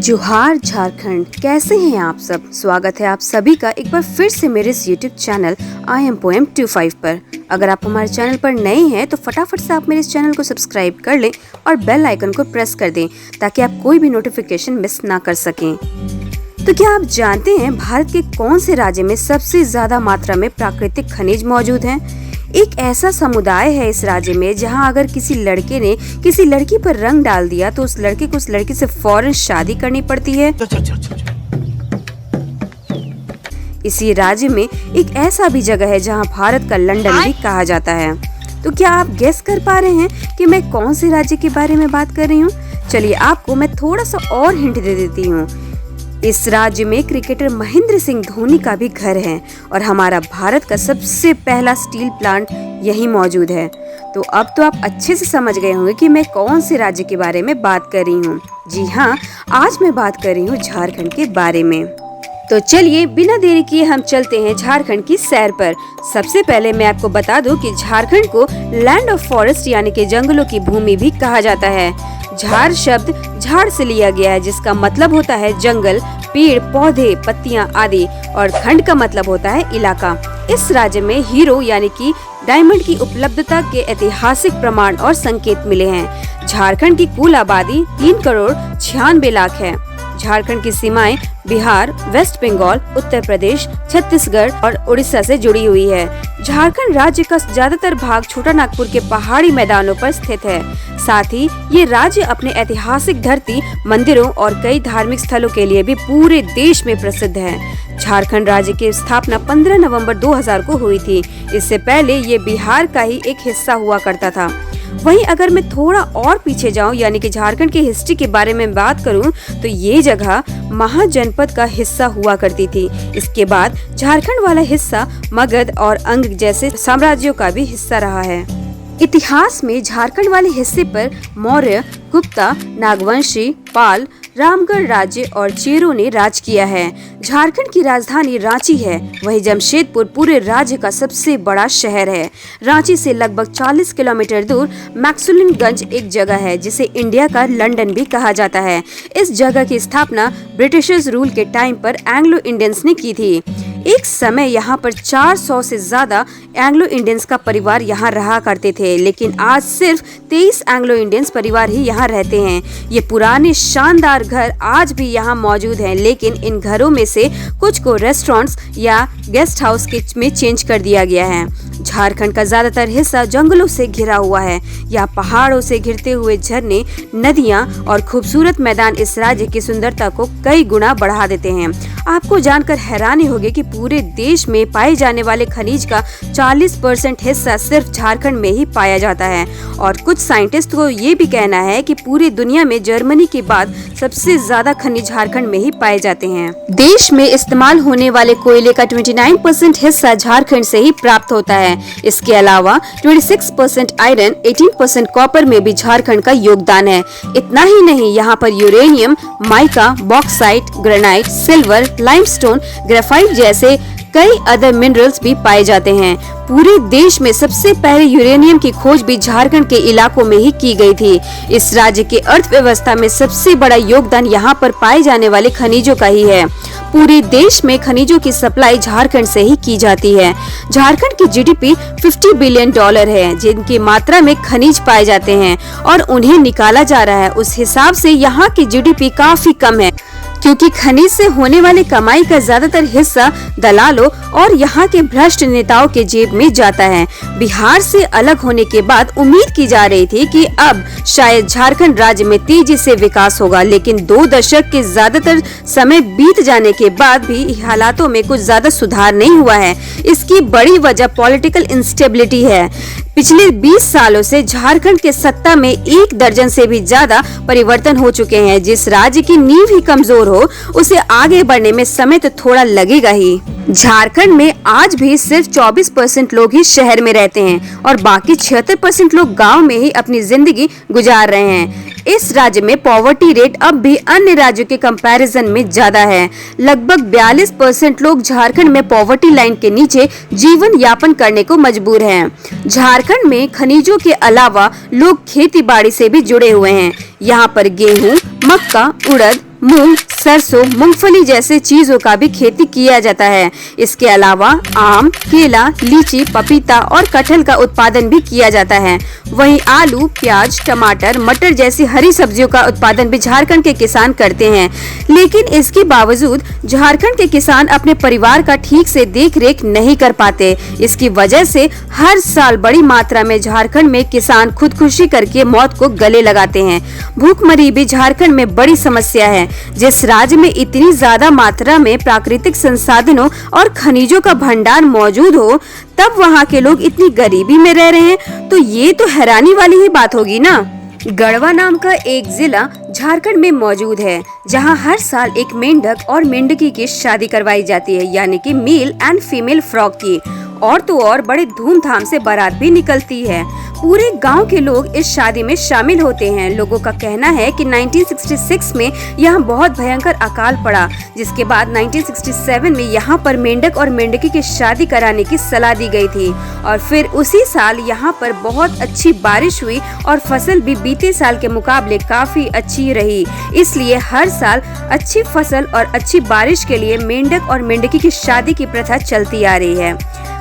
जोहार झारखंड, कैसे हैं आप सब। स्वागत है आप सभी का एक बार फिर से मेरे इस YouTube channel I am poem 25 पर। अगर आप हमारे चैनल पर नए हैं तो फटाफट से आप मेरे इस चैनल को सब्सक्राइब कर लें और बेल आइकन को प्रेस कर दें ताकि आप कोई भी नोटिफिकेशन मिस ना कर सकें। तो क्या आप जानते हैं भारत के कौन से राज्य में सबसे ज्यादा मात्रा में प्राकृतिक खनिज मौजूद हैं? एक ऐसा समुदाय है इस राज्य में जहां अगर किसी लड़के ने किसी लड़की पर रंग डाल दिया तो उस लड़के को उस लड़की से फौरन शादी करनी पड़ती है। इसी राज्य में एक ऐसा भी जगह है जहां भारत का लंदन भी कहा जाता है। तो क्या आप गेस कर पा रहे हैं कि मैं कौन से राज्य के बारे में बात कर रही हूँ? चलिए आपको मैं थोड़ा सा और हिंट दे देती हूँ। इस राज्य में क्रिकेटर महेंद्र सिंह धोनी का भी घर है और हमारा भारत का सबसे पहला स्टील प्लांट यही मौजूद है। तो अब तो आप अच्छे से समझ गए होंगे कि मैं कौन से राज्य के बारे में बात कर रही हूँ। जी हाँ, आज मैं बात कर रही हूँ झारखंड के बारे में। तो चलिए बिना देरी किए हम चलते हैं झारखंड की सैर पर। सबसे पहले मैं आपको बता दूं कि झारखंड को लैंड ऑफ फॉरेस्ट यानी कि जंगलों की भूमि भी कहा जाता है। झार शब्द झाड़ से लिया गया है जिसका मतलब होता है जंगल, पेड़ पौधे, पत्तियां आदि, और खंड का मतलब होता है इलाका। इस राज्य में हीरो यानी कि डायमंड की उपलब्धता के ऐतिहासिक प्रमाण और संकेत मिले हैं। झारखंड की कुल आबादी 3,96,00,000 है। झारखंड की सीमाएं बिहार, वेस्ट बंगाल, उत्तर प्रदेश, छत्तीसगढ़ और उड़ीसा से जुड़ी हुई है। झारखंड राज्य का ज्यादातर भाग छोटा नागपुर के पहाड़ी मैदानों पर स्थित है। साथ ही ये राज्य अपने ऐतिहासिक धरती, मंदिरों और कई धार्मिक स्थलों के लिए भी पूरे देश में प्रसिद्ध है। झारखंड राज्य की स्थापना 15 नवंबर 2000 को हुई थी। इससे पहले ये बिहार का ही एक हिस्सा हुआ करता था। वहीं अगर मैं थोड़ा और पीछे जाऊं यानी कि झारखंड की हिस्ट्री के बारे में बात करूं तो ये जगह महाजनपद का हिस्सा हुआ करती थी। इसके बाद झारखंड वाला हिस्सा मगध और अंग जैसे साम्राज्यों का भी हिस्सा रहा है। इतिहास में झारखंड वाले हिस्से पर मौर्य, गुप्ता, नागवंशी, पाल, रामगढ़ राज्य और चेरों ने राज किया है। झारखंड की राजधानी रांची है। वहीं जमशेदपुर पूरे राज्य का सबसे बड़ा शहर है। रांची से लगभग 40 किलोमीटर दूर मैक्सुलिनगंज एक जगह है जिसे इंडिया का लंदन भी कहा जाता है। इस जगह की स्थापना ब्रिटिशर्स रूल के टाइम पर एंग्लो इंडियंस ने की थी। एक समय यहाँ पर 400 से ज्यादा एंग्लो इंडियंस का परिवार यहाँ रहा करते थे, लेकिन आज सिर्फ 23 एंग्लो इंडियंस परिवार ही यहाँ रहते हैं। ये पुराने शानदार घर आज भी यहाँ मौजूद हैं, लेकिन इन घरों में से कुछ को रेस्टोरेंट्स या गेस्ट हाउस में चेंज कर दिया गया है। झारखंड का ज्यादातर हिस्सा जंगलों से घिरा हुआ है। यहाँ पहाड़ों से घिरते हुए झरने, नदियाँ और खूबसूरत मैदान इस राज्य की सुंदरता को कई गुना बढ़ा देते हैं। आपको जानकर हैरानी होगी कि पूरे देश में पाए जाने वाले खनिज का 40% हिस्सा सिर्फ झारखंड में ही पाया जाता है। और कुछ साइंटिस्ट को ये भी कहना है कि पूरी दुनिया में जर्मनी के बाद सबसे ज्यादा खनिज झारखंड में ही पाए जाते हैं। देश में इस्तेमाल होने वाले कोयले का 29% हिस्सा झारखंड से ही प्राप्त होता है। इसके अलावा 26% आयरन, 18% कॉपर में भी झारखंड का योगदान है। इतना ही नहीं, यहाँ पर uranium, mica, bauxite, granite, silver, limestone, graphite जैसे कई अदर मिनरल्स भी पाए जाते हैं। पूरे देश में सबसे पहले यूरेनियम की खोज भी झारखंड के इलाकों में ही की गई थी। इस राज्य की अर्थव्यवस्था में सबसे बड़ा योगदान यहाँ पर पाए जाने वाले खनिजों का ही है। पूरे देश में खनिजों की सप्लाई झारखंड से ही की जाती है। झारखंड की जीडीपी $50 बिलियन है, जिनकी मात्रा में खनिज पाए जाते हैं और उन्हें निकाला जा रहा है। उस हिसाब से यहाँ की जीडीपी काफी कम है, क्योंकि खनिज से होने वाली कमाई का ज्यादातर हिस्सा दलालों और यहाँ के भ्रष्ट नेताओं के जेब में जाता है। बिहार से अलग होने के बाद उम्मीद की जा रही थी कि अब शायद झारखंड राज्य में तेजी से विकास होगा, लेकिन 2 दशक के ज्यादातर समय बीत जाने के बाद भी हालातों में कुछ ज्यादा सुधार नहीं हुआ है। इसकी बड़ी वजह पॉलिटिकल इंस्टेबिलिटी है। पिछले 20 सालों से झारखंड के सत्ता में 1 दर्जन से भी ज्यादा परिवर्तन हो चुके हैं। जिस राज्य की नींव ही कमजोर हो, उसे आगे बढ़ने में समय तो थोड़ा लगेगा ही। झारखंड में आज भी सिर्फ 24% लोग ही शहर में रहते हैं और बाकी 76% लोग गांव में ही अपनी जिंदगी गुजार रहे हैं। इस राज्य में पॉवर्टी रेट अब भी अन्य राज्यों के कंपैरिजन में ज्यादा है। लगभग 42% लोग झारखंड में पॉवर्टी लाइन के नीचे जीवन यापन करने को मजबूर हैं। झारखंड में खनिजों के अलावा लोग खेती बाड़ी से भी जुड़े हुए हैं। यहाँ पर गेहूँ, मक्का, उड़द, मूंग, सरसों, मूंगफली जैसे चीजों का भी खेती किया जाता है। इसके अलावा आम, केला, लीची, पपीता और कटहल का उत्पादन भी किया जाता है। वहीं आलू, प्याज, टमाटर, मटर जैसी हरी सब्जियों का उत्पादन भी झारखंड के किसान करते हैं। लेकिन इसके बावजूद झारखंड के किसान अपने परिवार का ठीक से देख रेख नहीं कर पाते। इसकी वजह से हर साल बड़ी मात्रा में झारखंड में किसान खुदकुशी करके मौत को गले लगाते हैं। भूखमरी भी झारखंड में बड़ी समस्या है। जिस राज्य में इतनी ज्यादा मात्रा में प्राकृतिक संसाधनों और खनिजों का भंडार मौजूद हो, तब वहाँ के लोग इतनी गरीबी में रह रहे हैं, तो ये तो हैरानी वाली ही बात होगी ना। गढ़वा नाम का एक जिला झारखंड में मौजूद है, जहां हर साल एक मेंढक और मेंढकी की शादी करवाई जाती है, यानी कि मेल एंड फीमेल फ्रॉक की। और तो और बड़े धूमधाम से बारात भी निकलती है। पूरे गांव के लोग इस शादी में शामिल होते हैं। लोगों का कहना है कि 1966 में यहाँ बहुत भयंकर अकाल पड़ा, जिसके बाद 1967 में यहाँ पर मेंढक और मेंढकी की शादी कराने की सलाह दी गई थी। और फिर उसी साल यहाँ पर बहुत अच्छी बारिश हुई और फसल भी बीते साल के मुकाबले काफी अच्छी रही। इसलिए हर साल अच्छी फसल और अच्छी बारिश के लिए मेंढक और मेंढकी की शादी की प्रथा चलती आ रही है।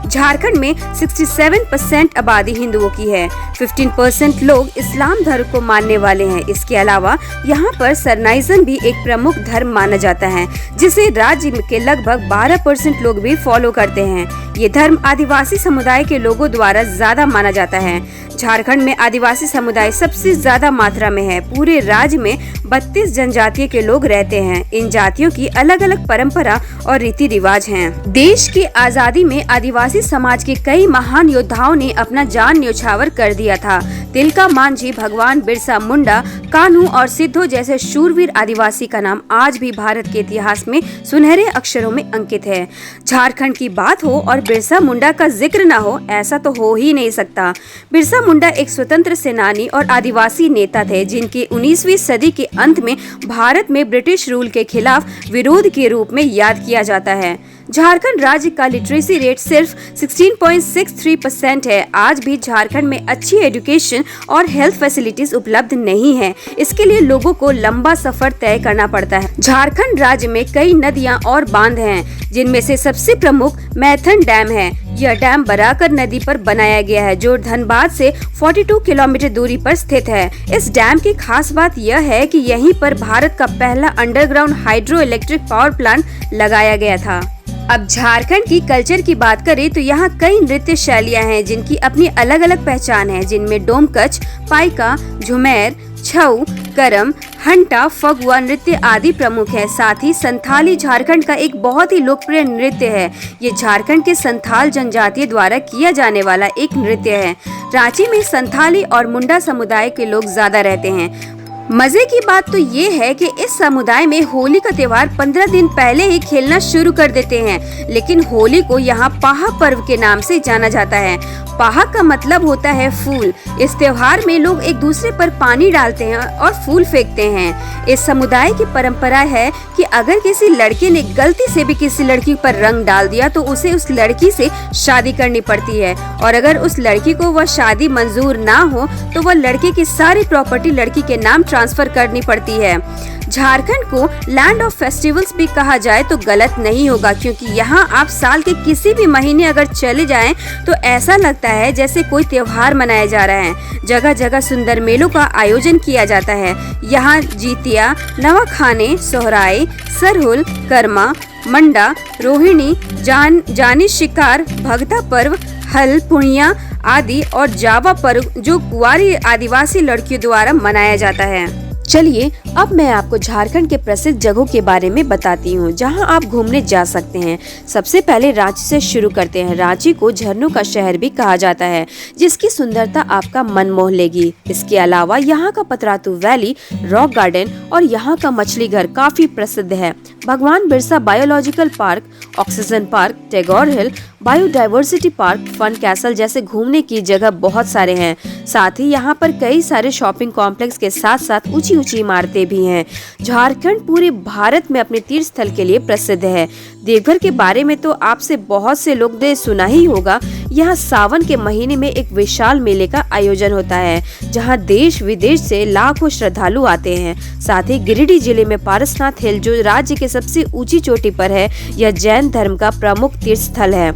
झारखंड में 67% आबादी हिंदुओं की है। 15% लोग इस्लाम धर्म को मानने वाले हैं। इसके अलावा यहाँ पर सरनाइजम भी एक प्रमुख धर्म माना जाता है, जिसे राज्य के लगभग 12% लोग भी फॉलो करते हैं। ये धर्म आदिवासी समुदाय के लोगों द्वारा ज्यादा माना जाता है। झारखंड में आदिवासी समुदाय सबसे ज्यादा मात्रा में है। पूरे राज्य में 32 जनजातियों के लोग रहते हैं। इन जातियों की अलग अलग परंपरा और रीति रिवाज हैं। देश की आजादी में आदिवासी समाज के कई महान योद्धाओं ने अपना जान न्यौछावर कर दिया था। तिलका मांझी, भगवान बिरसा मुंडा, कान्हू और सिद्धो जैसे शूरवीर आदिवासी का नाम आज भी भारत के इतिहास में सुनहरे अक्षरों में अंकित है। झारखंड की बात हो और बिरसा मुंडा का जिक्र न हो, ऐसा तो हो ही नहीं सकता। बिरसा मुंडा एक स्वतंत्र सेनानी और आदिवासी नेता थे, जिनके 19वीं सदी के अंत में भारत में ब्रिटिश रूल के खिलाफ विरोध के रूप में याद किया जाता है। झारखंड राज्य का लिटरेसी रेट सिर्फ 16.63% है। आज भी झारखंड में अच्छी एजुकेशन और हेल्थ फैसिलिटीज उपलब्ध नहीं है। इसके लिए लोगों को लंबा सफर तय करना पड़ता है। झारखंड राज्य में कई नदियां और बांध हैं, जिनमें से सबसे प्रमुख मैथन डैम है। यह डैम बराकर नदी पर बनाया गया है, जो धनबाद से 42 किलोमीटर दूरी पर स्थित है। इस डैम की खास बात यह है कि यहीं पर भारत का पहला underground hydro electric power plant लगाया गया था। अब झारखंड की कल्चर की बात करें तो यहाँ कई नृत्य शैलियाँ हैं, जिनकी अपनी अलग अलग पहचान है, जिनमें डोमकच, पाइका, झुमेर, छऊ, करम, हंटा, फगुआ नृत्य आदि प्रमुख है। साथ ही संथाली झारखंड का एक बहुत ही लोकप्रिय नृत्य है। ये झारखंड के संथाल जनजाति द्वारा किया जाने वाला एक नृत्य है। रांची में संथाली और मुंडा समुदाय के लोग ज्यादा रहते हैं। मजे की बात तो ये है कि इस समुदाय में होली का त्योहार 15 दिन पहले ही खेलना शुरू कर देते हैं। लेकिन होली को यहाँ पाहा पर्व के नाम से जाना जाता है। पाहा का मतलब होता है फूल। इस त्योहार में लोग एक दूसरे पर पानी डालते हैं और फूल फेंकते हैं। इस समुदाय की परंपरा है कि अगर किसी लड़के ने गलती से भी किसी लड़की पर रंग डाल दिया तो उसे उस लड़की से शादी करनी पड़ती है, और अगर उस लड़की को वह शादी मंजूर ना हो तो वह लड़के की सारी प्रॉपर्टी लड़की के नाम ट्रांसफर करनी पड़ती है। झारखंड को लैंड ऑफ फेस्टिवल्स भी कहा जाए तो गलत नहीं होगा, क्योंकि यहाँ आप साल के किसी भी महीने अगर चले जाएं तो ऐसा लगता है जैसे कोई त्योहार मनाया जा रहा है। जगह जगह सुंदर मेलों का आयोजन किया जाता है। यहाँ जीतिया, नवाखाने, सोहराई, सरहुल, कर्मा, मंडा, रोहिणी, जानी शिकार, भगता पर्व, हल, पुणिया आदि और जावा पर्व जो कुंवारी आदिवासी लड़कियों द्वारा मनाया जाता है। चलिए अब मैं आपको झारखंड के प्रसिद्ध जगहों के बारे में बताती हूँ, जहाँ आप घूमने जा सकते हैं। सबसे पहले रांची से शुरू करते हैं। रांची को झरनों का शहर भी कहा जाता है, जिसकी सुंदरता आपका मन मोह लेगी। इसके अलावा यहाँ का पतरातू वैली, रॉक गार्डन और यहाँ का मछली घर काफी प्रसिद्ध है। Bhagwan Birsa biological park, oxygen park, Tagore hill, biodiversity park, fun castle जैसे घूमने की जगह बहुत सारे हैं। साथ ही यहाँ पर कई सारे शॉपिंग कॉम्प्लेक्स के साथ साथ ऊंची ऊंची इमारतें भी हैं। झारखंड पूरे भारत में अपने तीर्थ स्थल के लिए प्रसिद्ध है। देवघर के बारे में तो आपसे बहुत से लोग ने सुना ही होगा। यहाँ सावन के महीने में एक विशाल मेले का आयोजन होता है, जहाँ देश विदेश से लाखों श्रद्धालु आते हैं। साथ ही गिरिडीह जिले में पारसनाथ हिल, जो राज्य के सबसे ऊंची चोटी पर है, यह जैन धर्म का प्रमुख तीर्थ स्थल है।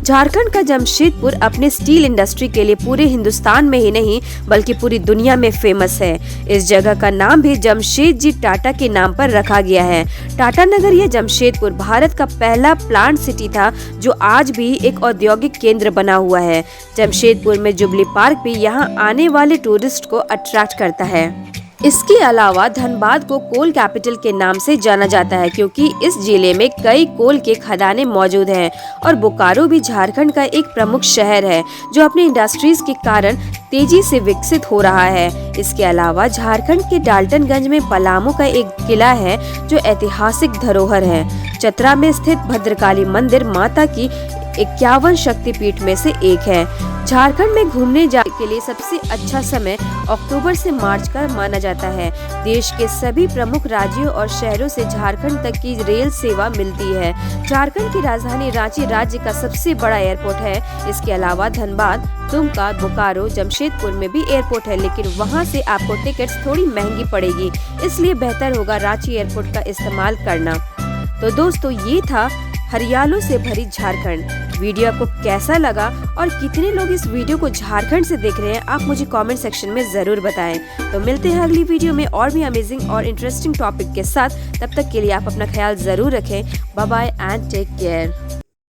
झारखंड का जमशेदपुर अपने स्टील इंडस्ट्री के लिए पूरे हिंदुस्तान में ही नहीं बल्कि पूरी दुनिया में फेमस है। इस जगह का नाम भी जमशेदजी टाटा के नाम पर रखा गया है। टाटा नगर या जमशेदपुर भारत का पहला प्लांट सिटी था, जो आज भी एक औद्योगिक केंद्र बना हुआ है। जमशेदपुर में जुबली पार्क भी यहाँ आने वाले टूरिस्ट को अट्रैक्ट करता है। इसके अलावा धनबाद को कोल कैपिटल के नाम से जाना जाता है, क्योंकि इस जिले में कई कोल के खदानें मौजूद हैं। और बोकारो भी झारखंड का एक प्रमुख शहर है, जो अपने इंडस्ट्रीज के कारण तेजी से विकसित हो रहा है। इसके अलावा झारखंड के डाल्टनगंज में पलामू का एक किला है, जो ऐतिहासिक धरोहर है। चतरा में स्थित भद्रकाली मंदिर माता की 51 शक्तिपीठ में से एक है। झारखंड में घूमने जाने के लिए सबसे अच्छा समय अक्टूबर से मार्च का माना जाता है। देश के सभी प्रमुख राज्यों और शहरों से झारखंड तक की रेल सेवा मिलती है। झारखंड की राजधानी रांची राज्य का सबसे बड़ा एयरपोर्ट है। इसके अलावा धनबाद, दुमका, बोकारो, जमशेदपुर में भी एयरपोर्ट है, लेकिन वहां से आपको टिकट्स थोड़ी महंगी पड़ेगी, इसलिए बेहतर होगा रांची एयरपोर्ट का इस्तेमाल करना। तो दोस्तों, ये था हरियालों से भरी झारखंड। वीडियो आपको कैसा लगा और कितने लोग इस वीडियो को झारखंड से देख रहे हैं, आप मुझे कमेंट सेक्शन में जरूर बताएं। तो मिलते हैं अगली वीडियो में और भी अमेजिंग और इंटरेस्टिंग टॉपिक के साथ। तब तक के लिए आप अपना ख्याल जरूर रखें। Bye bye and take care.